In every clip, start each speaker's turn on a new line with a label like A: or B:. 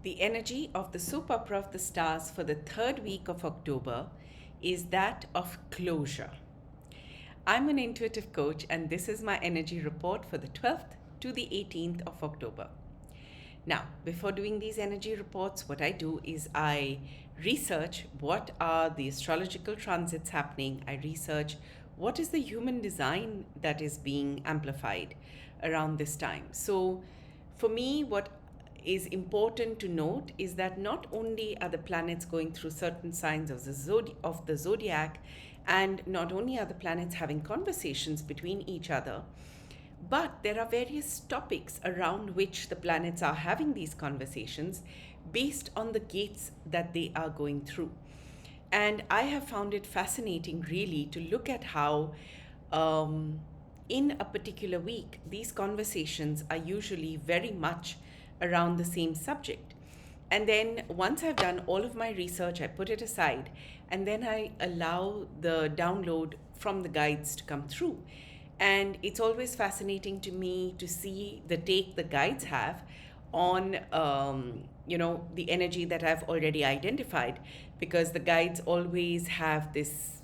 A: The energy of the soap opera of the stars for the third week of October is that of closure. I'm an intuitive coach, and this is my energy report for the 12th to the 18th of October. Now, before doing these energy reports, what I do is I research what are the astrological transits happening. I research what is the human design that is being amplified around this time. So, for me, what is important to note is that not only are the planets going through certain signs of the zodiac, and not only are the planets having conversations between each other, but there are various topics around which the planets are having these conversations based on the gates that they are going through. And I have found it fascinating, really, to look at how, in a particular week, these conversations are usually very much around the same subject. And then once I've done all of my research, I put it aside, and then I allow the download from the guides to come through. And it's always fascinating to me to see the take the guides have on the energy that I've already identified, because the guides always have this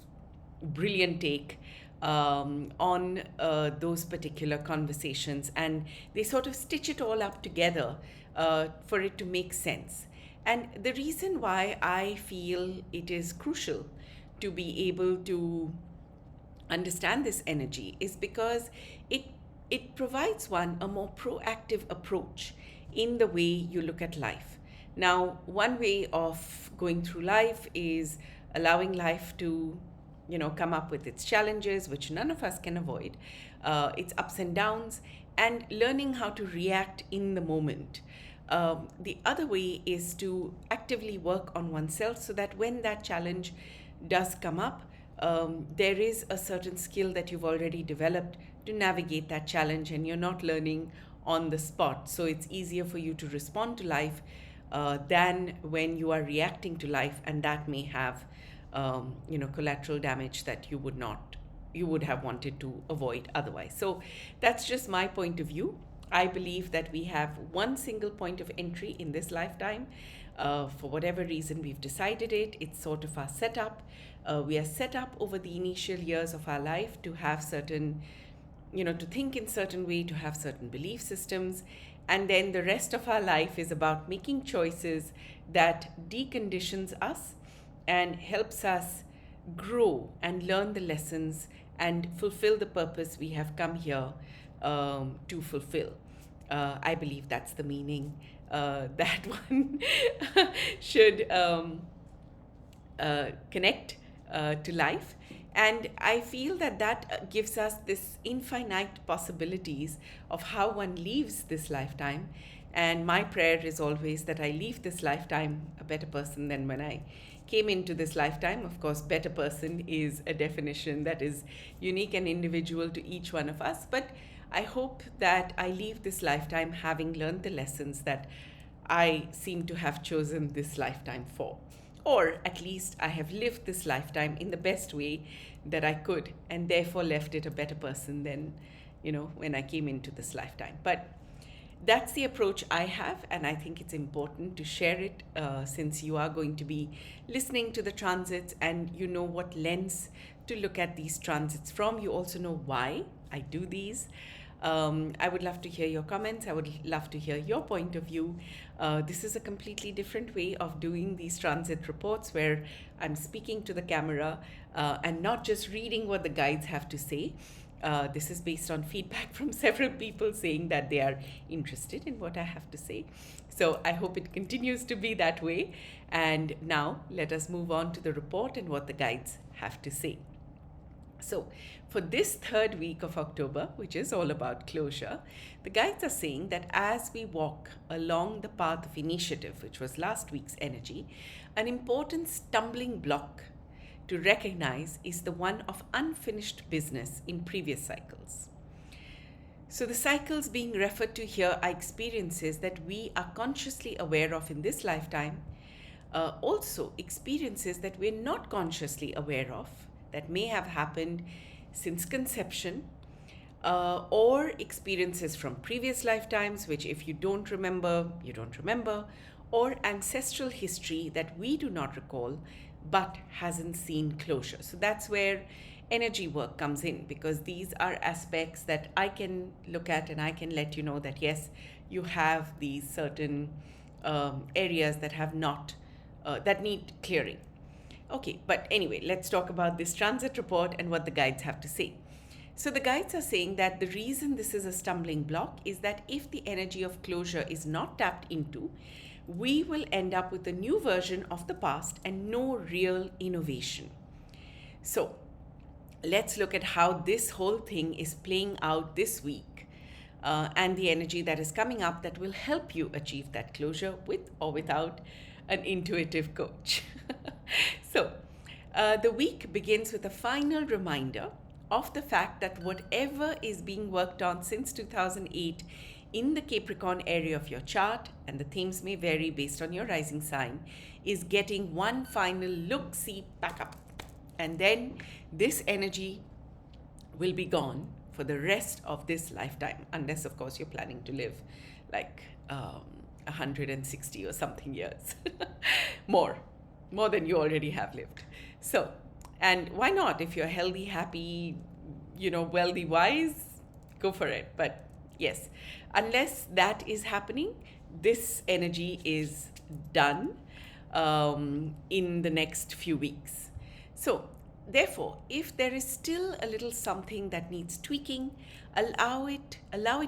A: brilliant take on those particular conversations, and they sort of stitch it all up together for it to make sense. And the reason why I feel it is crucial to be able to understand this energy is because it provides one a more proactive approach in the way you look at life. Now, one way of going through life is allowing life to come up with its challenges, which none of us can avoid, its ups and downs, and learning how to react in the moment. The other way is to actively work on oneself so that when that challenge does come up, there is a certain skill that you've already developed to navigate that challenge, and you're not learning on the spot. So it's easier for you to respond to life than when you are reacting to life, and that may have collateral damage that you would have wanted to avoid otherwise. So that's just my point of view. I believe that we have one single point of entry in this lifetime. For whatever reason we've decided it, it's sort of our setup. We are set up over the initial years of our life to have certain, to think in certain way, to have certain belief systems. And then the rest of our life is about making choices that deconditions us and helps us grow and learn the lessons and fulfill the purpose we have come here to fulfill. I believe that's the meaning that one should connect to life. And I feel that gives us this infinite possibilities of how one leaves this lifetime. And my prayer is always that I leave this lifetime a better person than when I came into this lifetime. Of course, better person is a definition that is unique and individual to each one of us. But I hope that I leave this lifetime having learned the lessons that I seem to have chosen this lifetime for. Or at least I have lived this lifetime in the best way that I could, and therefore left it a better person than, when I came into this lifetime. But that's the approach I have, and I think it's important to share it since you are going to be listening to the transits and you know what lens to look at these transits from. You also know why I do these. I would love to hear your comments. I would love to hear your point of view. This is a completely different way of doing these transit reports where I'm speaking to the camera and not just reading what the guides have to say. This is based on feedback from several people saying that they are interested in what I have to say. So I hope it continues to be that way. And now let us move on to the report and what the guides have to say. So for this third week of October, which is all about closure, the guides are saying that as we walk along the path of initiative, which was last week's energy, an important stumbling block to recognize is the one of unfinished business in previous cycles. So the cycles being referred to here are experiences that we are consciously aware of in this lifetime, also experiences that we're not consciously aware of that may have happened since conception, or experiences from previous lifetimes, which if you don't remember, you don't remember, or ancestral history that we do not recall but hasn't seen closure. So that's where energy work comes in, because these are aspects that I can look at and I can let you know that yes, you have these certain areas that have not, that need clearing. Okay, but anyway, let's talk about this transit report and what the guides have to say. So the guides are saying that the reason this is a stumbling block is that if the energy of closure is not tapped into, we will end up with a new version of the past and no real innovation. So let's look at how this whole thing is playing out this week, and the energy that is coming up that will help you achieve that closure with or without an intuitive coach. So the week begins with a final reminder of the fact that whatever is being worked on since 2008 in the Capricorn area of your chart, and the themes may vary based on your rising sign, is getting one final look-see back up. And then this energy will be gone for the rest of this lifetime, unless, of course, you're planning to live like 160 or something years. more than you already have lived. So, and why not? If you're healthy, happy, wealthy, wise, go for it. But yes, unless that is happening, this energy is done in the next few weeks. So therefore, if there is still a little something that needs tweaking, allow it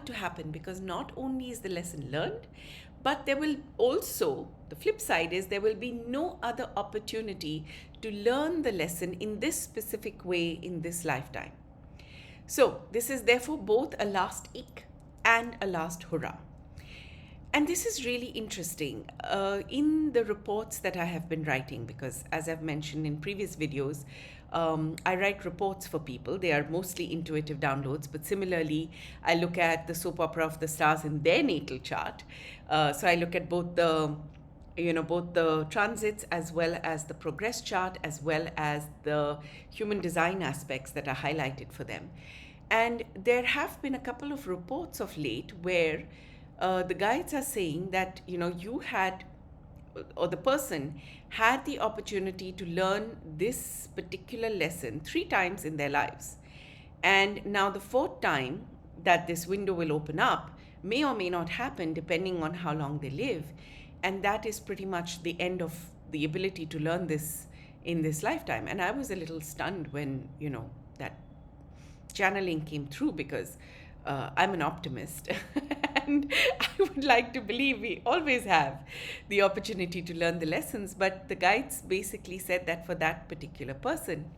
A: to happen, because not only is the lesson learned, but there will also, the flip side is, there will be no other opportunity to learn the lesson in this specific way in this lifetime. So this is therefore both a last ik and a last hurrah. And this is really interesting in the reports that I have been writing, because as I've mentioned in previous videos, I write reports for people. They are mostly intuitive downloads, but similarly, I look at the soap opera of the stars in their natal chart. So I look at both the transits as well as the progress chart, as well as the human design aspects that are highlighted for them. And there have been a couple of reports of late where the guides are saying that, you had, or the person had the opportunity to learn this particular lesson 3 times in their lives. And now the 4th time that this window will open up may or may not happen depending on how long they live. And that is pretty much the end of the ability to learn this in this lifetime. And I was a little stunned when, that channeling came through, because I'm an optimist and I would like to believe we always have the opportunity to learn the lessons. But the guides basically said that for that particular person,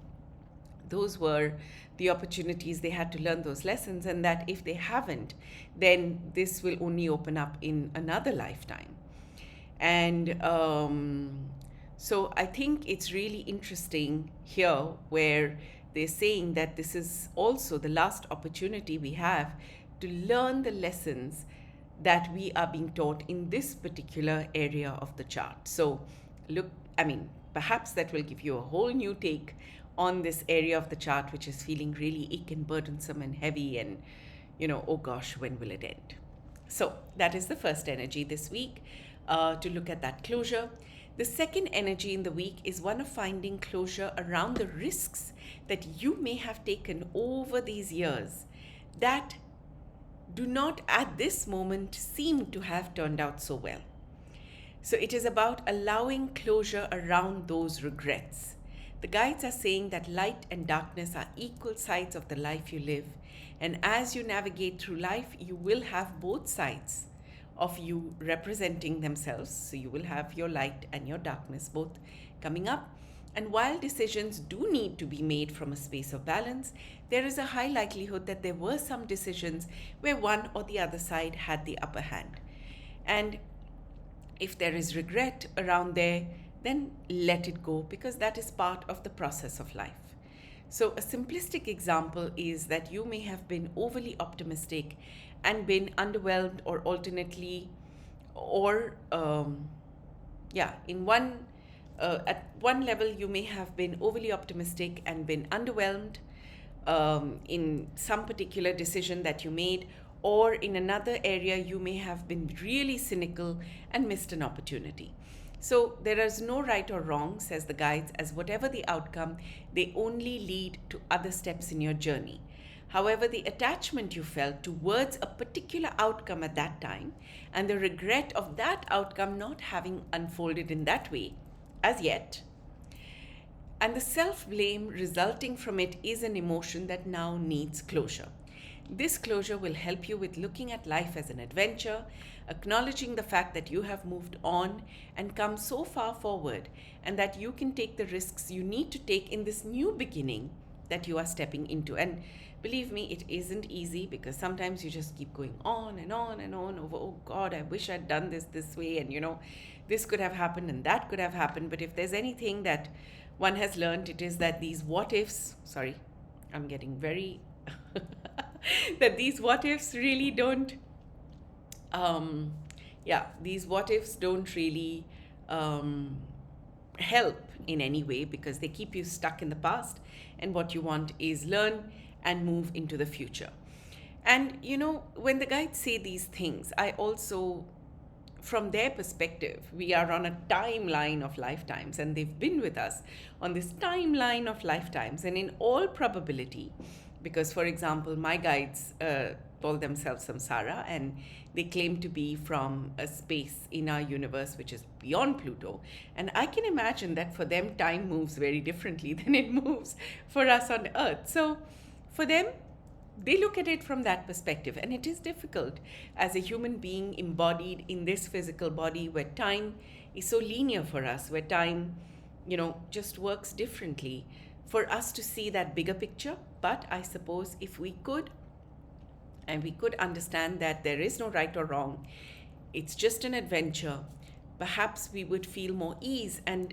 A: those were the opportunities they had to learn those lessons, and that if they haven't, then this will only open up in another lifetime. And so I think it's really interesting here where they're saying that this is also the last opportunity we have to learn the lessons that we are being taught in this particular area of the chart. So perhaps that will give you a whole new take on this area of the chart, which is feeling really ick and burdensome and heavy and, oh gosh, when will it end? So that is the first energy this week, to look at that closure. The second energy in the week is one of finding closure around the risks that you may have taken over these years that do not at this moment seem to have turned out so well. So it is about allowing closure around those regrets. The guides are saying that light and darkness are equal sides of the life you live. And as you navigate through life, you will have both sides of you representing themselves. So you will have your light and your darkness both coming up. And while decisions do need to be made from a space of balance, there is a high likelihood that there were some decisions where one or the other side had the upper hand. And if there is regret around there, then let it go, because that is part of the process of life. So a simplistic example is that you may have been overly optimistic and been underwhelmed, or alternately, or at one level you may have been overly optimistic and been underwhelmed in some particular decision that you made, or in another area you may have been really cynical and missed an opportunity. So there is no right or wrong, says the guides, as whatever the outcome, they only lead to other steps in your journey. However, the attachment you felt towards a particular outcome at that time and the regret of that outcome not having unfolded in that way as yet, and the self-blame resulting from it, is an emotion that now needs closure. This closure will help you with looking at life as an adventure, acknowledging the fact that you have moved on and come so far forward, and that you can take the risks you need to take in this new beginning that you are stepping into. And believe me, it isn't easy, because sometimes you just keep going on and on and on over, oh God, I wish I'd done this way, and this could have happened and that could have happened. But if there's anything that one has learned, it is that these what ifs, sorry, I'm getting very that these what ifs really don't these what ifs don't really help in any way, because they keep you stuck in the past, and what you want is learn and move into the future. And when the guides say these things, I also, from their perspective, we are on a timeline of lifetimes, and they've been with us on this timeline of lifetimes. And in all probability, because for example, my guides call themselves samsara, and they claim to be from a space in our universe which is beyond Pluto. And I can imagine that for them, time moves very differently than it moves for us on Earth. So for them, they look at it from that perspective, and it is difficult as a human being embodied in this physical body, where time is so linear for us, where time, just works differently, for us to see that bigger picture. But I suppose if we could, and we could understand that there is no right or wrong, it's just an adventure, perhaps we would feel more ease. And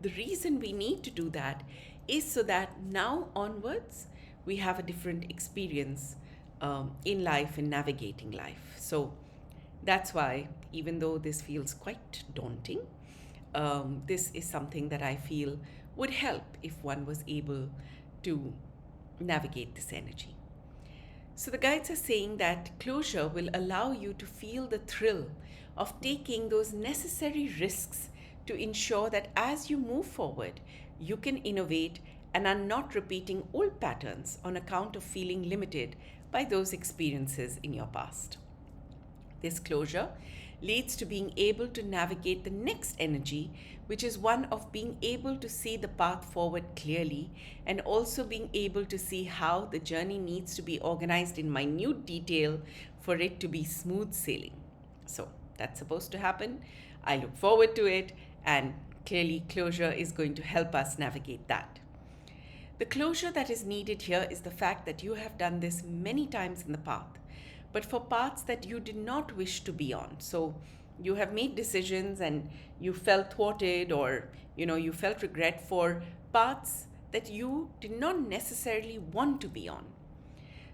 A: the reason we need to do that is so that now onwards, we have a different experience in life, in navigating life. So that's why, even though this feels quite daunting, this is something that I feel would help if one was able to navigate this energy. So the guides are saying that closure will allow you to feel the thrill of taking those necessary risks to ensure that as you move forward, you can innovate and are not repeating old patterns on account of feeling limited by those experiences in your past. This closure leads to being able to navigate the next energy, which is one of being able to see the path forward clearly, and also being able to see how the journey needs to be organized in minute detail for it to be smooth sailing. So that's supposed to happen. I look forward to it, and clearly closure is going to help us navigate that. The closure that is needed here is the fact that you have done this many times in the path, but for paths that you did not wish to be on. So you have made decisions and you felt thwarted, or you felt regret for paths that you did not necessarily want to be on.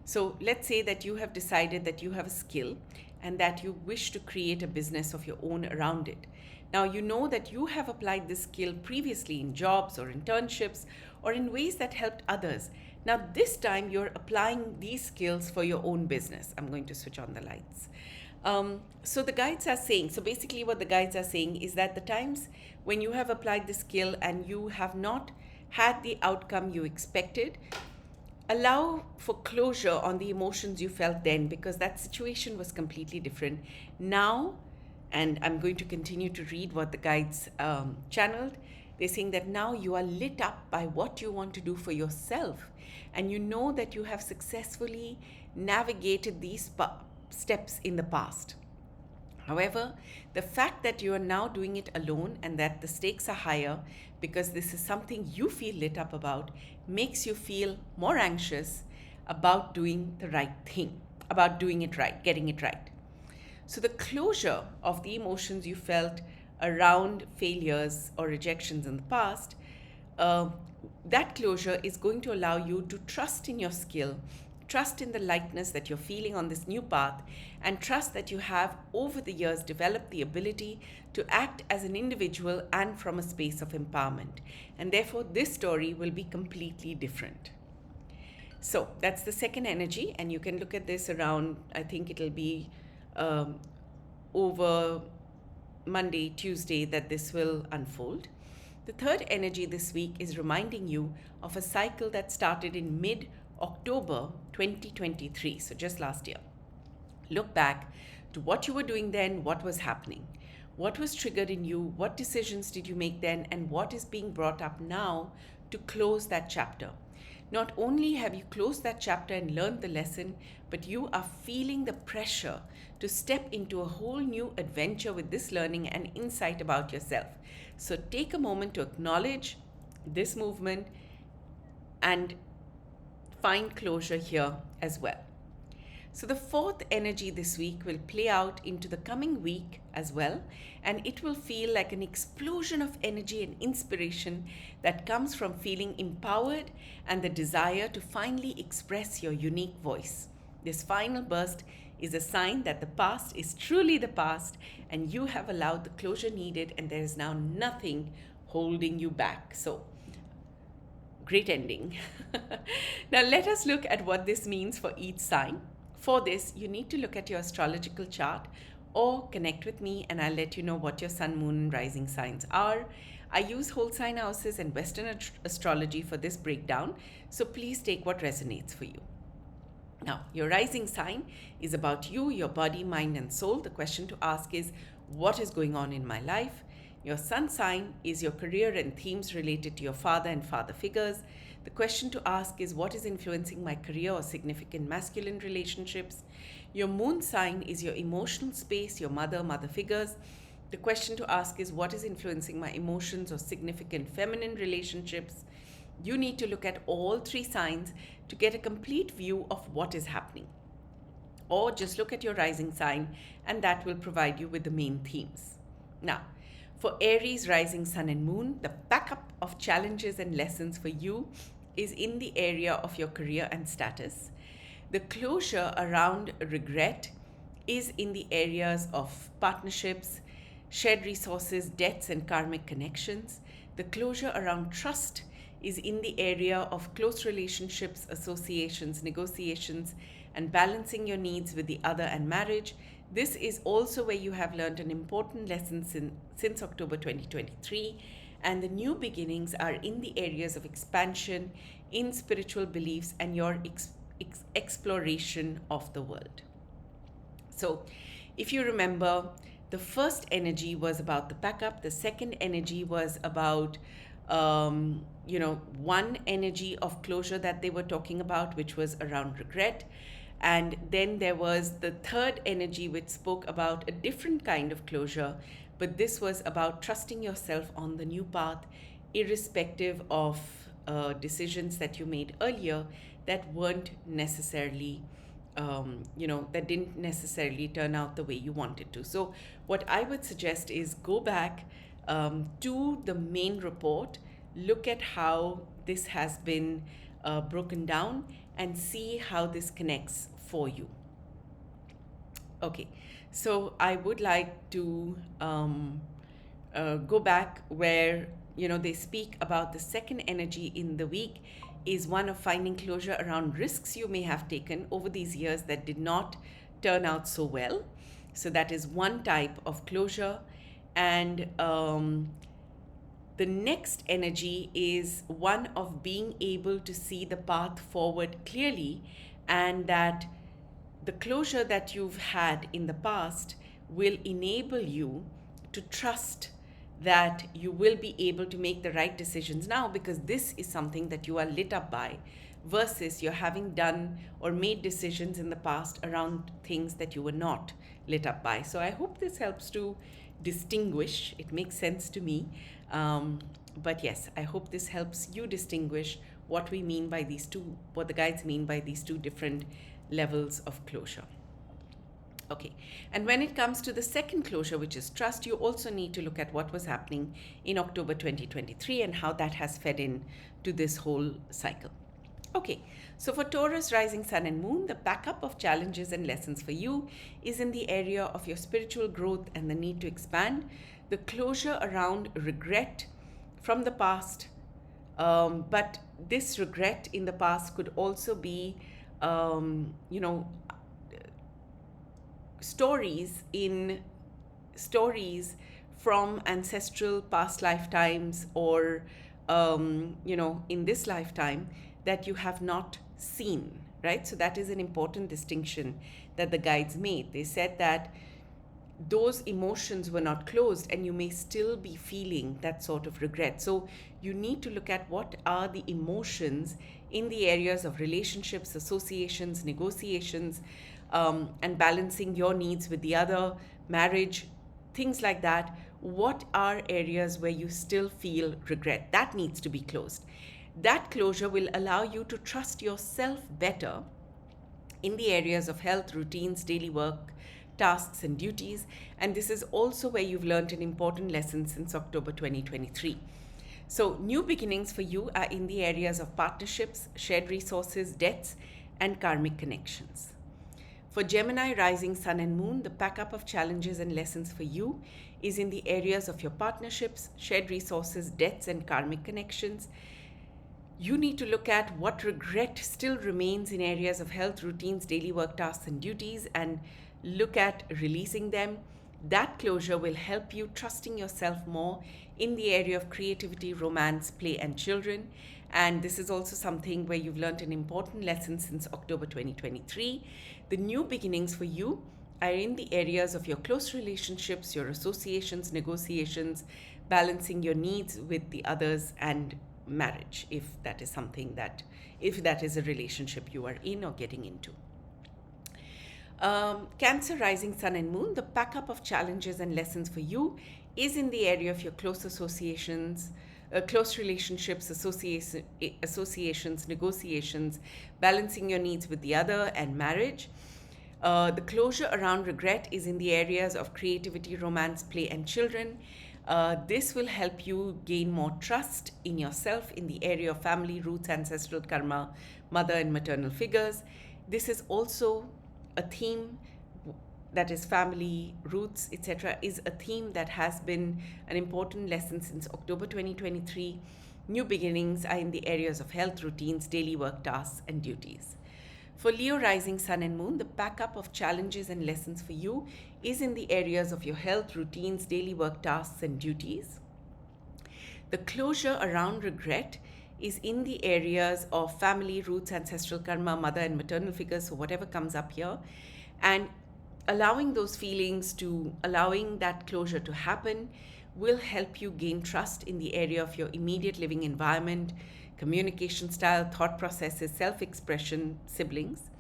A: So let's say that you have decided that you have a skill and that you wish to create a business of your own around it. Now you know that you have applied this skill previously in jobs or internships or in ways that helped others. Now this time you're applying these skills for your own business. I'm going to switch on the lights. So the guides are saying, so basically what the guides are saying is that the times when you have applied the skill and you have not had the outcome you expected, allow for closure on the emotions you felt then, because that situation was completely different. Now, and I'm going to continue to read what the guides channeled, they're saying that now you are lit up by what you want to do for yourself, and you know that you have successfully navigated these steps in the past. However, the fact that you are now doing it alone and that the stakes are higher because this is something you feel lit up about makes you feel more anxious about doing the right thing, about doing it right, getting it right. So the closure of the emotions you felt around failures or rejections in the past, that closure is going to allow you to trust in your skill, trust in the lightness that you're feeling on this new path, and trust that you have over the years developed the ability to act as an individual and from a space of empowerment. And therefore this story will be completely different. So that's the second energy, and you can look at this around, I think it'll be um, over Monday, Tuesday that this will unfold. The third energy this week is reminding you of a cycle that started in mid October 2023, so just last year. Look back to what you were doing then, what was happening, what was triggered in you, what decisions did you make then, and what is being brought up now to close that chapter. Not only have you closed that chapter and learned the lesson, but you are feeling the pressure to step into a whole new adventure with this learning and insight about yourself. So take a moment to acknowledge this movement and find closure here as well. So the fourth energy this week will play out into the coming week as well, and it will feel like an explosion of energy and inspiration that comes from feeling empowered and the desire to finally express your unique voice. This final burst is a sign that the past is truly the past and you have allowed the closure needed, and there is now nothing holding you back. So great ending. Now let us look at what this means for each sign. For this, you need to look at your astrological chart or connect with me, and I'll let you know what your sun, moon, and rising signs are. I use whole sign houses and Western astrology for this breakdown, so please take what resonates for you. Now, your rising sign is about you, your body, mind, and soul. The question to ask is, what is going on in my life? Your sun sign is your career and themes related to your father and father figures. The question to ask is, what is influencing my career or significant masculine relationships? Your moon sign is your emotional space, your mother figures. The question to ask is, what is influencing my emotions or significant feminine relationships? You need to look at all three signs to get a complete view of what is happening. Or just look at your rising sign, and that will provide you with the main themes. Now, for Aries, rising sun and moon, the backup of challenges and lessons for you is in the area of your career and status. The closure around regret is in the areas of partnerships, shared resources, debts, and karmic connections. The closure around trust is in the area of close relationships, associations, negotiations, and balancing your needs with the other and marriage. This is also where you have learned an important lesson since October 2023, and the new beginnings are in the areas of expansion in spiritual beliefs and your exploration of the world. So, if you remember, the first energy was about the backup, the second energy was about one energy of closure that they were talking about, which was around regret. And then there was the third energy, which spoke about a different kind of closure, but this was about trusting yourself on the new path, irrespective of decisions that you made earlier that weren't necessarily, that didn't necessarily turn out the way you wanted to. So what I would suggest is go back to the main report, look at how this has been broken down, and see how this connects for you. Okay, so I would like to go back where they speak about the second energy in the week is one of finding closure around risks you may have taken over these years that did not turn out so well. So that is one type of closure. And the next energy is one of being able to see the path forward clearly, and that the closure that you've had in the past will enable you to trust that you will be able to make the right decisions now, because this is something that you are lit up by, versus you're having done or made decisions in the past around things that you were not lit up by. So I hope this helps to distinguish. It makes sense to me. But yes, I hope this helps you distinguish what we mean by these two, what the guides mean by these two different levels of closure. Okay, and when it comes to the second closure, which is trust, you also need to look at what was happening in October 2023 and how that has fed in to this whole cycle. Okay, so for Taurus, rising sun and moon, the backup of challenges and lessons for you is in the area of your spiritual growth and the need to expand. The closure around regret from the past But this regret in the past could also be, you know, stories in stories from ancestral past lifetimes, or in this lifetime, that you have not seen, right? So that is an important distinction that the guides made. They said that those emotions were not closed and you may still be feeling that sort of regret. So you need to look at what are the emotions in the areas of relationships, associations, negotiations, and balancing your needs with the other, marriage, things like that. What are areas where you still feel regret? That needs to be closed. That closure will allow you to trust yourself better in the areas of health, routines, daily work, tasks, and duties. And this is also where you've learned an important lesson since October 2023. So, new beginnings for you are in the areas of partnerships, shared resources, debts, and karmic connections. For Gemini, rising sun and moon, the pack up of challenges and lessons for you is in the areas of your partnerships, shared resources, debts, and karmic connections. You need to look at what regret still remains in areas of health, routines, daily work, tasks, and duties, and look at releasing them. That closure will help you trusting yourself more in the area of creativity, romance, play, and children. And this is also something where you've learned an important lesson since October 2023. The new beginnings for you are in the areas of your close relationships, your associations, negotiations, balancing your needs with the others, and marriage, if that is a relationship you are in or getting into. Cancer, rising sun and moon, the pack up of challenges and lessons for you is in the area of your close associations, close relationships, associations, negotiations, balancing your needs with the other, and marriage. The closure around regret is in the areas of creativity, romance, play, and children. This will help you gain more trust in yourself in the area of family, roots, ancestral karma, mother and maternal figures. This is also a theme that is family, roots, etc., is a theme that has been an important lesson since October 2023. New beginnings are in the areas of health, routines, daily work, tasks, and duties. For Leo, rising sun and moon, the pack up of challenges and lessons for you is in the areas of your health, routines, daily work, tasks, and duties. The closure around regret is in the areas of family, roots, ancestral karma, mother and maternal figures, so whatever comes up here. And allowing that closure to happen will help you gain trust in the area of your immediate living environment, communication style, thought processes, self-expression, siblings.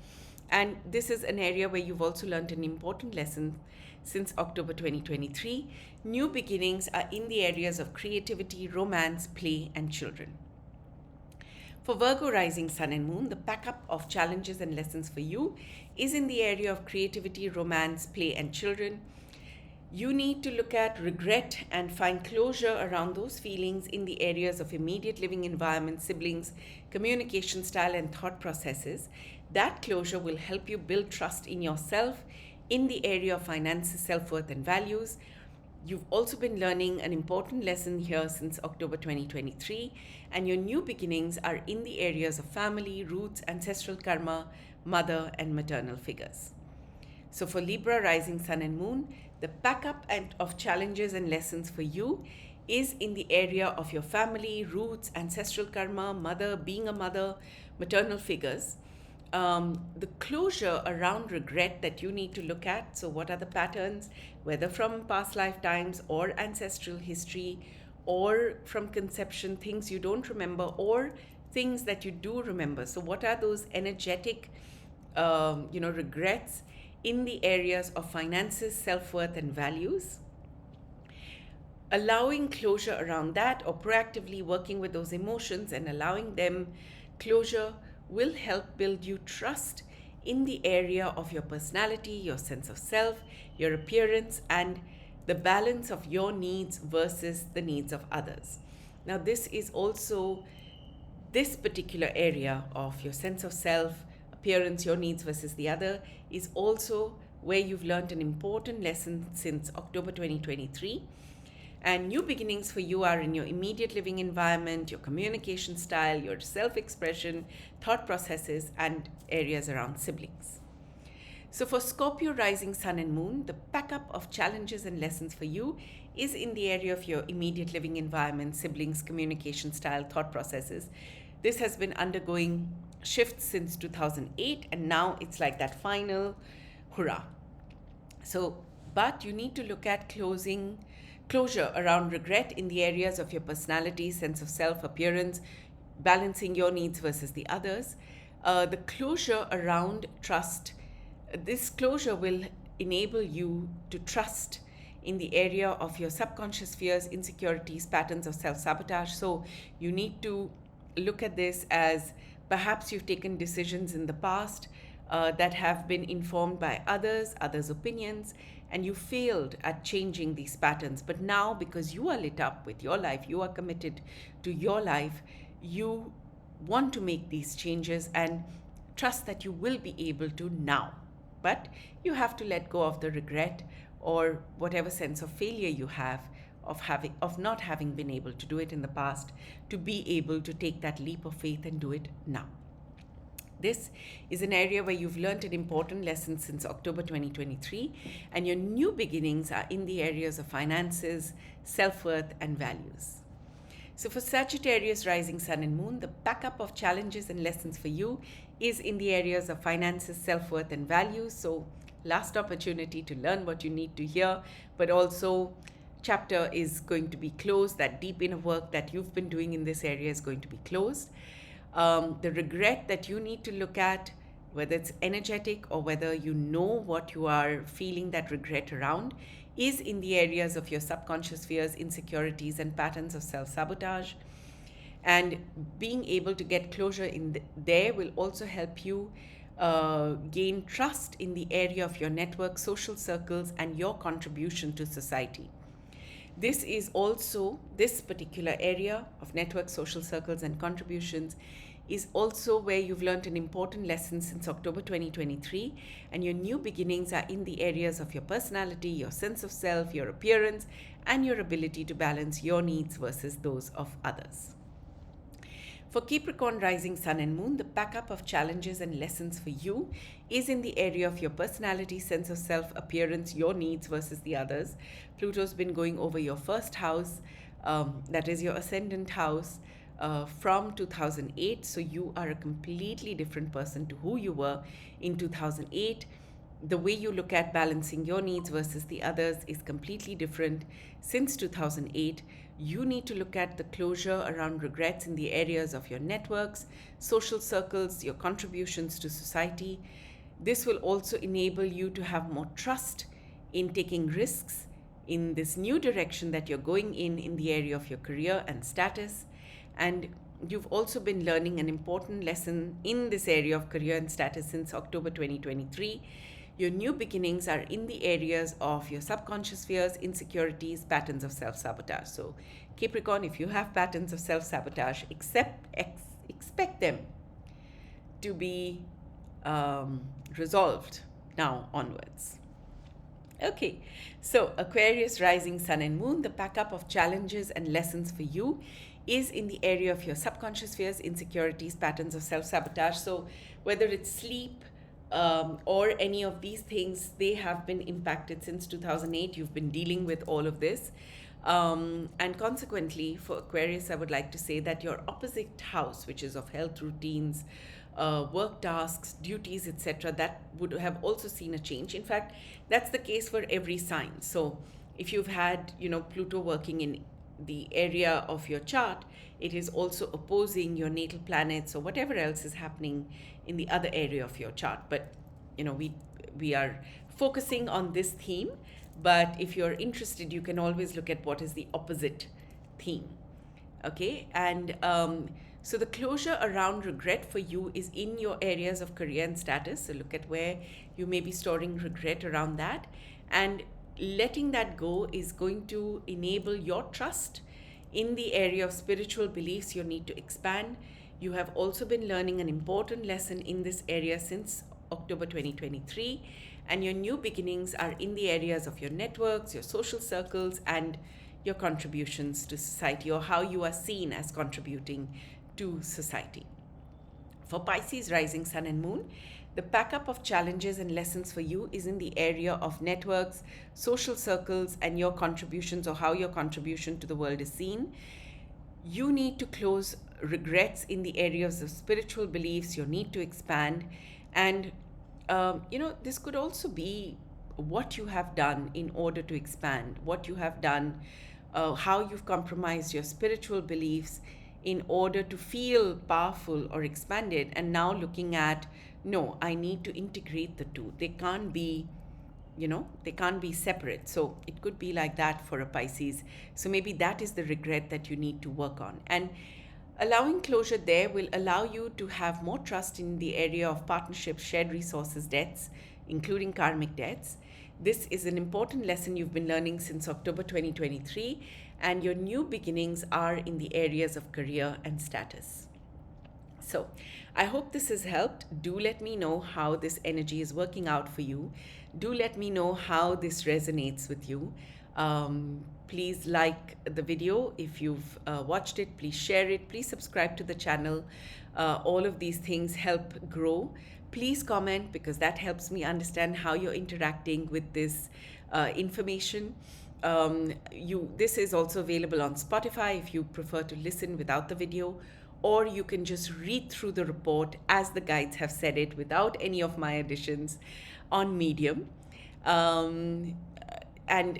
A: And this is an area where you've also learned an important lesson since October 2023. New beginnings are in the areas of creativity, romance, play, and children. For Virgo, rising sun and moon, the pack up of challenges and lessons for you is in the area of creativity, romance, play, and children. You need to look at regret and find closure around those feelings in the areas of immediate living environment, siblings, communication style, and thought processes. That closure will help you build trust in yourself in the area of finances, self-worth, and values. You've also been learning an important lesson here since October 2023, and your new beginnings are in the areas of family, roots, ancestral karma, mother, and maternal figures. So for Libra, rising sun and moon, the pack up of challenges and lessons for you is in the area of your family, roots, ancestral karma, mother, being a mother, maternal figures. The closure around regret that you need to look at. So what are the patterns, whether from past lifetimes or ancestral history, or from conception, things you don't remember or things that you do remember. So what are those energetic regrets in the areas of finances, self-worth, and values? Allowing closure around that, or proactively working with those emotions and allowing them closure, will help build you trust in the area of your personality, your sense of self, your appearance, and the balance of your needs versus the needs of others. Now, this particular area of your sense of self, appearance, your needs versus the other, is also where you've learned an important lesson since October 2023. And new beginnings for you are in your immediate living environment, your communication style, your self-expression, thought processes, and areas around siblings. So for Scorpio rising sun and moon, the pack-up of challenges and lessons for you is in the area of your immediate living environment, siblings, communication style, thought processes. This has been undergoing shifts since 2008, and now it's like that final hurrah. So, but you need to look at closure around regret in the areas of your personality, sense of self, appearance, balancing your needs versus the others. The closure around trust, this closure will enable you to trust in the area of your subconscious fears, insecurities, patterns of self-sabotage. So you need to look at this as perhaps you've taken decisions in the past that have been informed by others' opinions, and you failed at changing these patterns. But now, because you are lit up with your life, you are committed to your life, you want to make these changes and trust that you will be able to now. But you have to let go of the regret or whatever sense of failure you have of not having been able to do it in the past, to be able to take that leap of faith and do it now. This is an area where you've learned an important lesson since October 2023, and your new beginnings are in the areas of finances, self-worth, and values. So for Sagittarius rising sun and moon, the backup of challenges and lessons for you is in the areas of finances, self-worth, and values. So last opportunity to learn what you need to hear, but also chapter is going to be closed. That deep inner work that you've been doing in this area is going to be closed. The regret that you need to look at, whether it's energetic or whether you know what you are feeling that regret around, is in the areas of your subconscious fears, insecurities, and patterns of self-sabotage. And being able to get closure in there will also help you gain trust in the area of your network, social circles, and your contribution to society. This particular area of network, social circles, and contributions is also where you've learned an important lesson since October 2023, and your new beginnings are in the areas of your personality, your sense of self, your appearance, and your ability to balance your needs versus those of others. For Capricorn rising sun and moon, the backup of challenges and lessons for you is in the area of your personality, sense of self, appearance, your needs versus the others. Pluto's been going over your first house, that is your ascendant house, from 2008. So you are a completely different person to who you were in 2008. The way you look at balancing your needs versus the others is completely different since 2008. You need to look at the closure around regrets in the areas of your networks, social circles, your contributions to society. This will also enable you to have more trust in taking risks in this new direction that you're going in the area of your career and status. And you've also been learning an important lesson in this area of career and status since October 2023. Your new beginnings are in the areas of your subconscious fears, insecurities, patterns of self-sabotage. So Capricorn, if you have patterns of self-sabotage, expect them to be resolved now onwards. Okay, so Aquarius rising sun and moon, the backup of challenges and lessons for you is in the area of your subconscious fears, insecurities, patterns of self-sabotage. So whether it's sleep, or any of these things, they have been impacted since 2008. You've been dealing with all of this. And consequently, for Aquarius, I would like to say that your opposite house, which is of health routines, work tasks, duties, etc., that would have also seen a change. In fact, that's the case for every sign. So if you've had, Pluto working in the area of your chart, it is also opposing your natal planets or whatever else is happening in the other area of your chart. But we are focusing on this theme, but if you're interested, you can always look at what is the opposite theme. Okay, and so the closure around regret for you is in your areas of career and status. So look at where you may be storing regret around that, and letting that go is going to enable your trust in the area of spiritual beliefs you need to expand. You have also been learning an important lesson in this area since October 2023, and your new beginnings are in the areas of your networks, your social circles, and your contributions to society, or how you are seen as contributing to society. For Pisces rising sun and moon, the pack up of challenges and lessons for you is in the area of networks, social circles, and your contributions, or how your contribution to the world is seen. You need to close regrets in the areas of spiritual beliefs, your need to expand. And, this could also be what you have done in order to expand, what you have done, how you've compromised your spiritual beliefs in order to feel powerful or expanded, and now looking at, no, I need to integrate the two. They can't be separate. So it could be like that for a Pisces. So maybe that is the regret that you need to work on. And allowing closure there will allow you to have more trust in the area of partnerships, shared resources, debts, including karmic debts. This is an important lesson you've been learning since October 2023, and your new beginnings are in the areas of career and status. So I hope this has helped. Do let me know how this energy is working out for you. Do let me know how this resonates with you. Please like the video if you've watched it. Please share it. Please subscribe to the channel. All of these things help grow. Please comment, because that helps me understand how you're interacting with this information. This is also available on Spotify if you prefer to listen without the video, or you can just read through the report as the guides have said it without any of my additions on Medium. And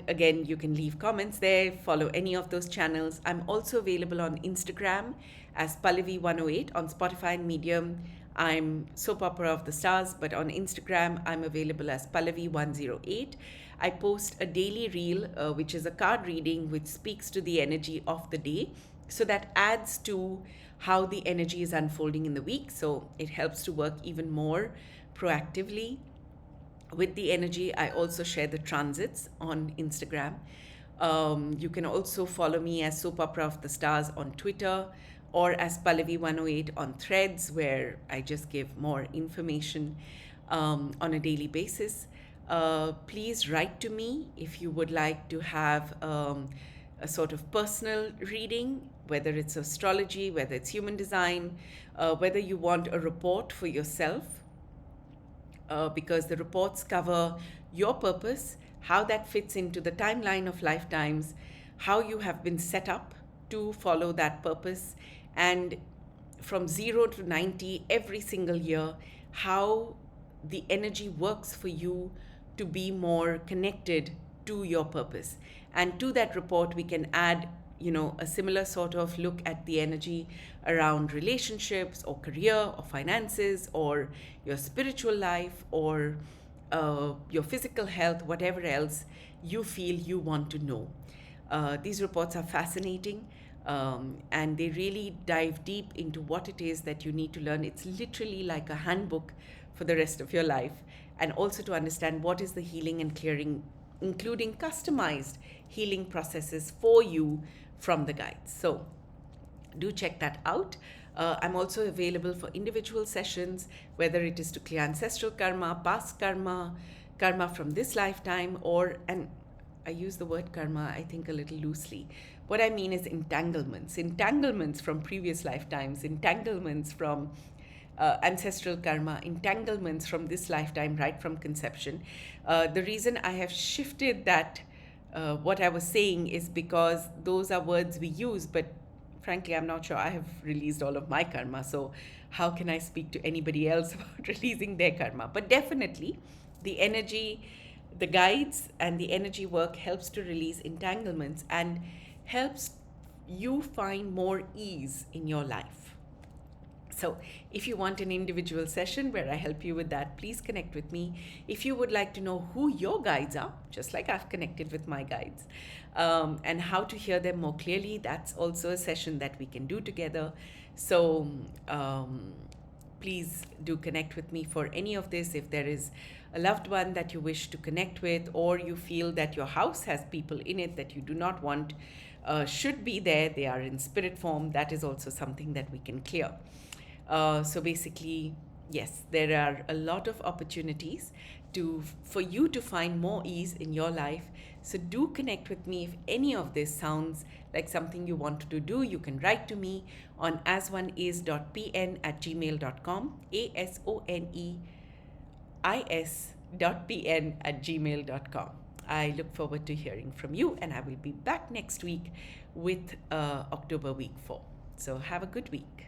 A: again, you can leave comments there, follow any of those channels. I'm also available on Instagram as Pallavi108, on Spotify and Medium. I'm Soap Opera of the Stars, but on Instagram, I'm available as Pallavi108. I post a daily reel, which is a card reading, which speaks to the energy of the day. So that adds to how the energy is unfolding in the week. So it helps to work even more proactively with the energy. I also share the transits on Instagram. You can also follow me as Soap Opera of the Stars on Twitter, or as Pallavi108 on Threads, where I just give more information on a daily basis. Please write to me if you would like to have a sort of personal reading, whether it's astrology, whether it's human design, whether you want a report for yourself, because the reports cover your purpose, how that fits into the timeline of lifetimes, how you have been set up to follow that purpose, and from 0 to 90 every single year, how the energy works for you to be more connected to your purpose. And to that report, we can add, a similar sort of look at the energy around relationships or career or finances or your spiritual life or your physical health, whatever else you feel you want to know. These reports are fascinating, and they really dive deep into what it is that you need to learn. It's literally like a handbook for the rest of your life, and also to understand what is the healing and clearing, including customized healing processes for you from the guides. So do check that out. I'm also available for individual sessions, whether it is to clear ancestral karma, past karma, karma from this lifetime, and I use the word karma, I think, a little loosely. What I mean is entanglements from previous lifetimes, entanglements from ancestral karma, entanglements from this lifetime, right from conception. The reason I have shifted that, what I was saying, is because those are words we use, but frankly, I'm not sure I have released all of my karma. So how can I speak to anybody else about releasing their karma? But definitely the energy, the guides and the energy work helps to release entanglements and helps you find more ease in your life. So if you want an individual session where I help you with that, please connect with me. If you would like to know who your guides are, just like I've connected with my guides, and how to hear them more clearly, that's also a session that we can do together. So please do connect with me for any of this. If there is a loved one that you wish to connect with, or you feel that your house has people in it that you do not want should be there, they are in spirit form, that is also something that we can clear. So basically, Yes, there are a lot of opportunities for you to find more ease in your life. So do connect with me if any of this sounds like something you want to do. You can write to me on asoneis.pn@gmail.com, asoneis.pn@gmail.com. I look forward to hearing from you, and I will be back next week with October week 4. So have a good week.